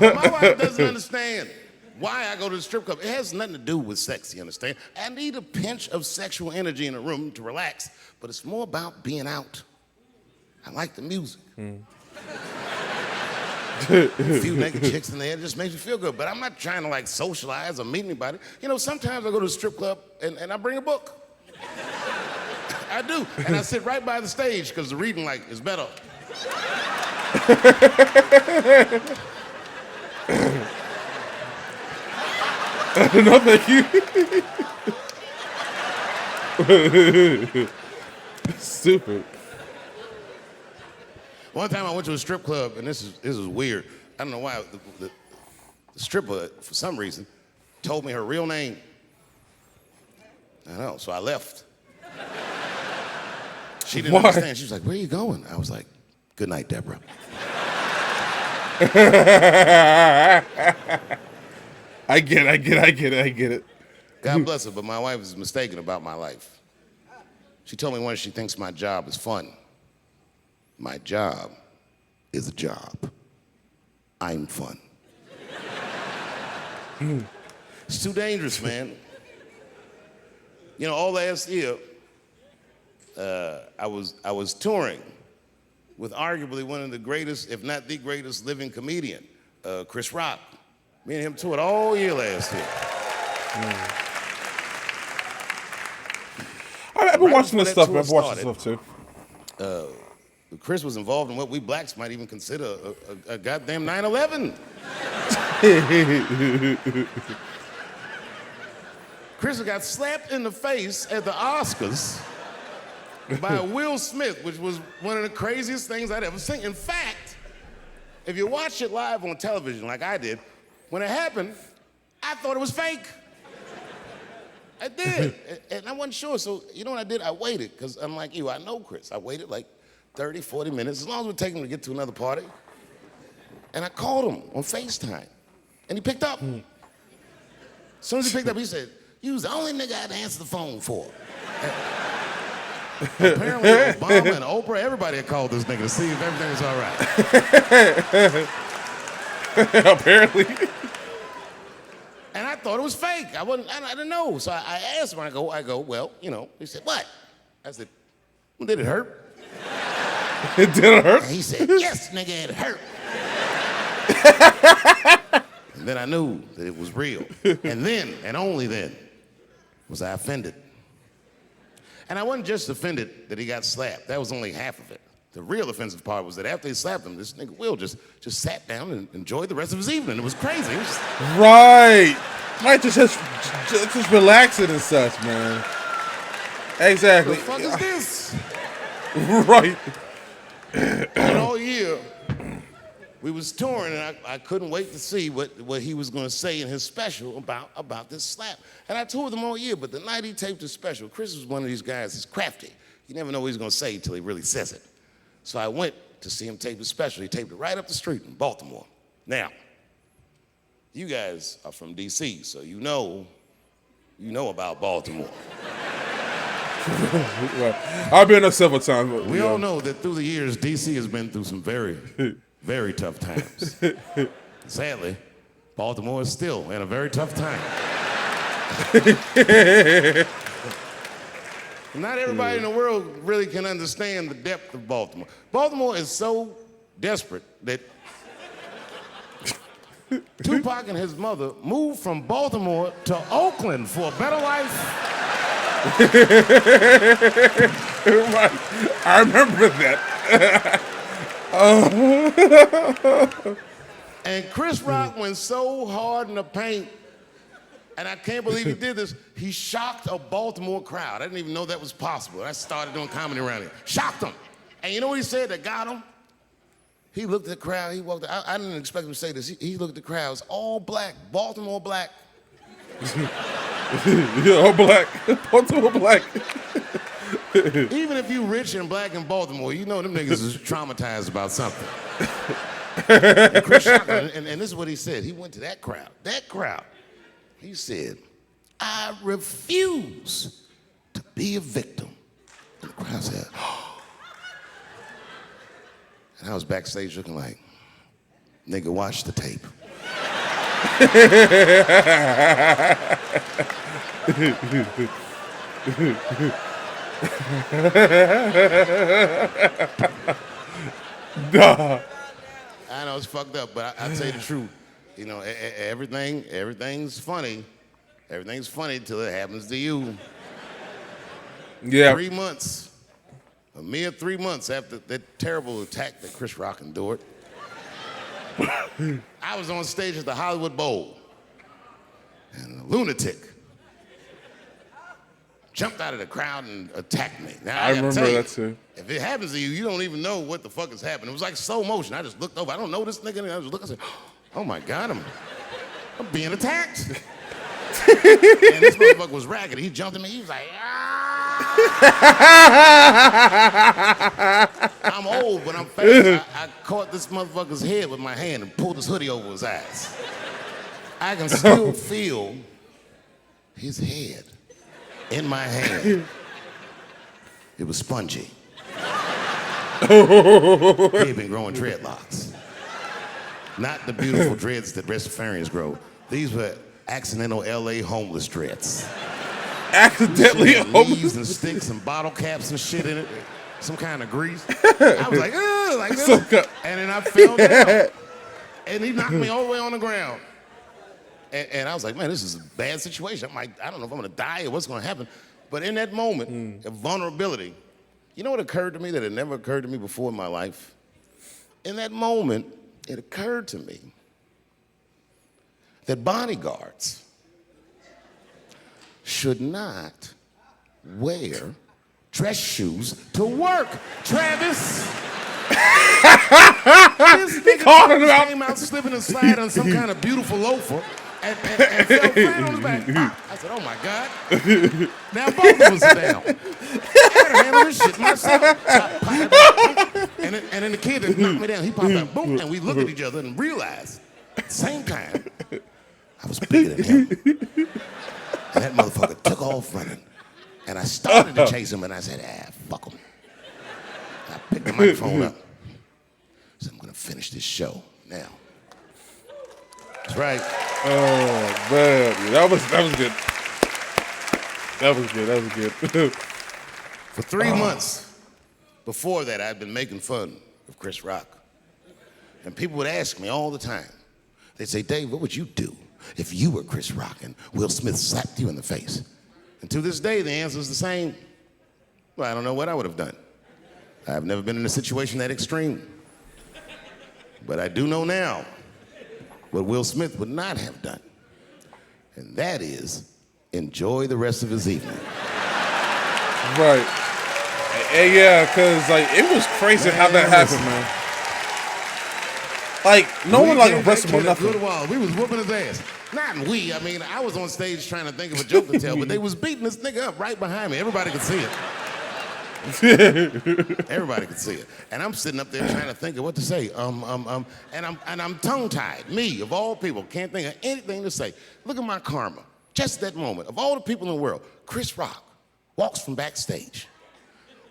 My wife doesn't understand why I go to the strip club. It has nothing to do with sex, you understand? I need a pinch of sexual energy in a room to relax, but it's more about being out. I like the music. A few naked chicks in there, it just makes me feel good. But I'm not trying to like socialize or meet anybody. You know, sometimes I go to the strip club and I bring a book. I do, and I sit right by the stage because the reading light is better. No, thank you. Stupid. One time I went to a strip club, and this is weird. I don't know why. The stripper, for some reason, told me her real name. I know, so I left. She didn't understand. She was like, "Where are you going?" I was like, "Good night, Deborah." I get it. God bless her, but my wife is mistaken about my life. She told me once she thinks my job is fun. My job is a job. I'm fun. It's too dangerous, man. You know, all last year, I was touring with arguably one of the greatest, if not the greatest, living comedian, Chris Rock. Me and him toured all year last year. I've been watching this stuff. I've watched this stuff too. Chris was involved in what we blacks might even consider a goddamn 9/11. Chris got slapped in the face at the Oscars by Will Smith, which was one of the craziest things I'd ever seen. In fact, if you watch it live on television like I did, when it happened, I thought it was fake. I did, and I wasn't sure, so you know what I did? I waited, because unlike you, I know Chris. I waited like 30, 40 minutes, as long as it would take him to get to another party. And I called him on FaceTime, and he picked up. As soon as he picked up, he said, "You was the only nigga I had to answer the phone for." Apparently, Obama and Oprah, everybody had called this nigga to see if everything was all right. Apparently. And I thought it was fake. I didn't know. So I asked him, I go, "Well, you know." He said, "What?" I said, "Well, did it hurt?" It didn't hurt? And he said, "Yes, nigga, it hurt." And then I knew that it was real. And then, and only then, was I offended. And I wasn't just offended that he got slapped. That was only half of it. The real offensive part was that after he slapped him, this nigga Will just sat down and enjoyed the rest of his evening. It was crazy. It was just... Right. Right, just relaxing and such, man. Exactly. What the fuck is this? Right. And all year, we was touring, and I couldn't wait to see what he was going to say in his special about this slap. And I toured him all year, but the night he taped his special, Chris was one of these guys, he's crafty. You never know what he's going to say until he really says it. So I went to see him tape his special. He taped it right up the street in Baltimore. Now, you guys are from D.C., so you know about Baltimore. Well, I've been there several times. But, we all know that through the years, D.C. has been through some very, very tough times. Sadly, Baltimore is still in a very tough time. Not everybody in the world really can understand the depth of Baltimore. Baltimore is so desperate that Tupac and his mother moved from Baltimore to Oakland for a better life. Right. I remember that. And Chris Rock went so hard in the paint, and I can't believe he did this. He shocked a Baltimore crowd. I didn't even know that was possible. I started doing comedy around here. Shocked them. And you know what he said that got him? He looked at the crowd, he walked out. I didn't expect him to say this. He looked at the crowd, it was all black, Baltimore black. Yeah, all black, Baltimore black. Even if you rich and black in Baltimore, you know them niggas is traumatized about something. And Chris shocked him, and this is what he said. He went to that crowd. He said, "I refuse to be a victim." And the crowd said, "Oh." And I was backstage looking like, nigga, watch the tape. Duh. I know it's fucked up, but I tell you the truth. You know, everything's funny. Everything's funny till it happens to you. Yeah. 3 months, a mere 3 months after that terrible attack that Chris Rock endured, I was on stage at the Hollywood Bowl, and a lunatic jumped out of the crowd and attacked me. Now, I remember tell you, that too. If it happens to you, you don't even know what the fuck is happening. It was like slow motion. I just looked over. I don't know this nigga. And I was looking. I said, "Oh my God, I'm being attacked." And this motherfucker was ragged. He jumped at me. He was like, "Ah!" I'm old, but I'm fast. I caught this motherfucker's head with my hand and pulled his hoodie over his eyes. I can still feel his head in my hand. It was spongy. He had been growing dreadlocks. Not the beautiful dreads that Rastafarians grow. These were accidental LA homeless dreads. Accidentally Leaves and sticks and bottle caps and shit in it. Some kind of grease. I was like, ugh, like this. And then I fell down. And he knocked me all the way on the ground. And I was like, man, this is a bad situation. I'm like, I don't know if I'm gonna die or what's gonna happen. But in that moment of vulnerability, you know what occurred to me that had never occurred to me before in my life? In that moment, it occurred to me that bodyguards should not wear dress shoes to work. Travis! This nigga came out slipping and sliding on some kind of beautiful loafer and fell flat on his back. I said, oh my God. Now both of us are down. I gotta handle this shit myself. And then the kid that knocked me down, he popped out, boom, and we looked at each other and realized at the same time, I was bigger than him. And that motherfucker took off running. And I started to chase him, and I said, fuck him. And I picked the microphone up. I said, I'm gonna finish this show now. That's right. Oh man, that was good. That was good. For 3 months before that, I'd been making fun of Chris Rock. And people would ask me all the time. They'd say, Dave, what would you do if you were Chris Rock and Will Smith slapped you in the face? And to this day, the answer is the same. Well, I don't know what I would have done. I've never been in a situation that extreme. But I do know now what Will Smith would not have done. And that is enjoy the rest of his evening. Right. And yeah, because like it was crazy how that happened, man. Like no one like arrested him or nothing. We was whooping his ass. Not we. I mean, I was on stage trying to think of a joke to tell, but they was beating this nigga up right behind me. Everybody could see it. Everybody could see it. And I'm sitting up there trying to think of what to say. And I'm tongue-tied. Me, of all people, can't think of anything to say. Look at my karma. Just that moment. Of all the people in the world, Chris Rock walks from backstage,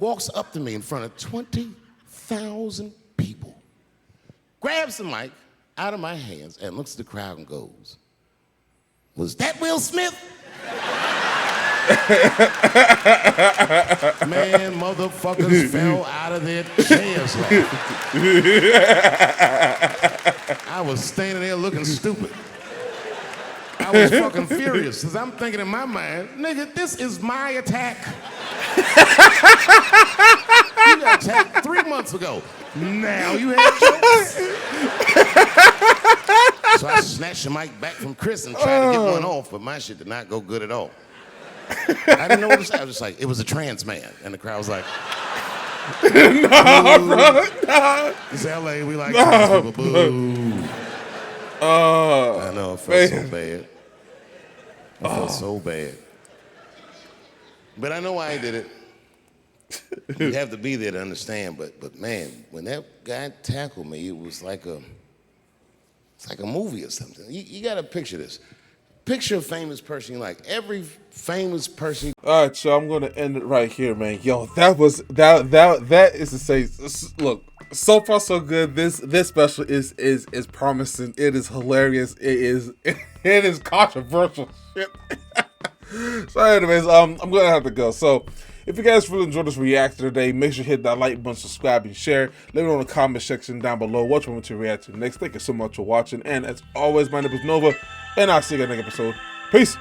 walks up to me in front of 20,000 people, grabs the mic out of my hands and looks at the crowd and goes, was that Will Smith? Man, motherfuckers fell out of their chairs laughing. I was standing there looking stupid. I was fucking furious, because I'm thinking in my mind, nigga, this is my attack. You got attacked 3 months ago. Now you have jokes. So I snatched the mic back from Chris and tried to get one off, but my shit did not go good at all. I didn't know what to say. I was just like, it was a trans man. And the crowd was like, no, bro, no. It's LA, we like trans people, boo. I know, it felt so bad. I felt so bad. But I know why I did it. You have to be there to understand, but man, when that guy tackled me, it was like a movie or something. You gotta picture this. Picture a famous person you like. Every famous person. All right, so I'm gonna end it right here, man. Yo, that is to say, look, so far so good. This special is promising. It is hilarious. It is controversial shit. So, anyways, I'm gonna have to go. So, if you guys really enjoyed this reaction today, make sure you hit that like button, subscribe, and share. Let me know in the comment section down below what you want me to react to next. Thank you so much for watching, and as always, my name is Nova, and I'll see you in the next episode. Peace.